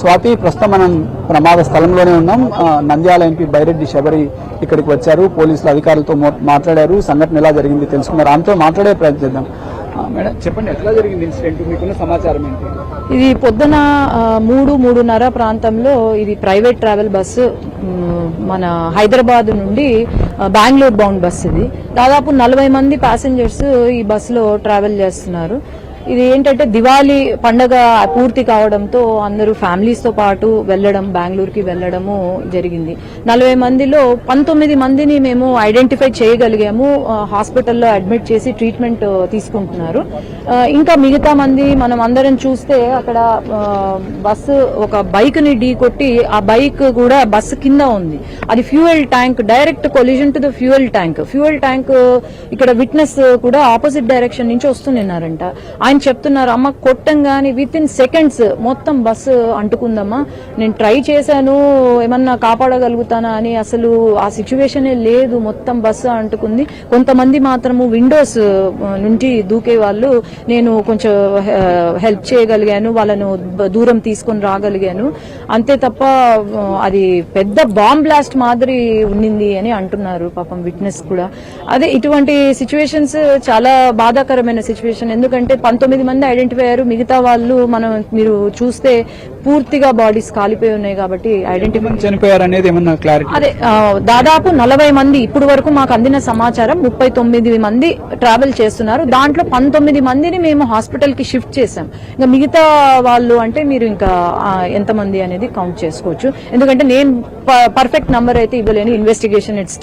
స్వాతి, ప్రస్తుతం మనం ప్రమాద స్థలంలోనే ఉన్నాం. నంద్యాల ఎంపీ బైరెడ్డి శబరి ఇక్కడికి వచ్చారు. పోలీసులు అధికారులతో మాట్లాడారు. సంఘటన ఎలా జరిగింది తెలుసుకున్నారు. ఆమెతో మాట్లాడే ప్రయత్నం చేద్దాం. మేడం చెప్పండి, ఎట్లా జరిగింది ఇన్సిడెంట్, మీకున్న సమాచారం ఏంటి? ఇది పొద్దున 3-3:30 ప్రాంతంలో ఇది ప్రైవేట్ ట్రావెల్ బస్సు మన హైదరాబాద్ నుండి బెంగళూరు బౌండ్ బస్సు. ఇది దాదాపు 40 మంది ప్యాసింజర్స్ ఈ బస్సులో ట్రావెల్ చేస్తున్నారు. ఇది ఏంటంటే దివాళీ పండగ పూర్తి కావడంతో అందరూ ఫ్యామిలీస్ తో పాటు వెళ్లడం, బెంగళూరుకి వెళ్లడము జరిగింది. 40 మందిలో 19 మందిని మేము ఐడెంటిఫై చేయగలిగాము. హాస్పిటల్లో అడ్మిట్ చేసి ట్రీట్మెంట్ తీసుకుంటున్నారు. ఇంకా మిగతా మంది మనం అందరం చూస్తే అక్కడ బస్సు ఒక బైక్ ని ఢీ కొట్టి ఆ బైక్ కూడా బస్సు కింద ఉంది. అది fuel tank, direct collision to the fuel tank ఇక్కడ విట్నెస్ కూడా ఆపోజిట్ డైరెక్షన్ నుంచి వస్తున్నారంట. ఆయన చెప్తున్నారు, అమ్మ కొట్టంగానే విత్ ఇన్ సెకండ్స్ మొత్తం బస్సు అంటుకుందమ్మా, నేను ట్రై చేశాను ఏమన్నా కాపాడగలుగుతానా అని, అసలు ఆ సిచ్యువేషనే లేదు, మొత్తం బస్సు అంటుకుంది. కొంతమంది మాత్రము విండోస్ నుంచి దూకే వాళ్ళు, నేను కొంచెం హెల్ప్ చేయగలిగాను, వాళ్ళను దూరం తీసుకొని రాగలిగాను, అంతే తప్ప అది పెద్ద బాంబ్ బ్లాస్ట్ మాదిరి ఉండింది అని అంటున్నారు పాపం విట్నెస్ కూడా. అదే ఇటువంటి సిచ్యువేషన్స్ చాలా బాధాకరమైన సిచ్యువేషన్. ఎందుకంటే 19 మంది ఐడెంటిఫై అయ్యారు. మిగతా వాళ్ళు మీరు చూస్తే పూర్తిగా బాడీస్ కాలిపోయి ఉన్నాయి కాబట్టి ఐడెంటిఫై చనిపోయారు అనేది ఏమన్నా క్లారిటీ? అదే దాదాపు 40 మంది ఇప్పుడు వరకు మాకు అందిన సమాచారం. 39 మంది ట్రావెల్ చేస్తున్నారు. దాంట్లో 19 మందిని మేము హాస్పిటల్ కి షిఫ్ట్ చేశాం. ఇంకా మిగతా వాళ్ళు అంటే మీరు ఇంకా ఎంతమంది అనేది కౌంట్ చేసుకోవచ్చు. ఎందుకంటే నేను పర్ఫెక్ట్ నంబర్ అయితే ఇవ్వలేను. Investigation it's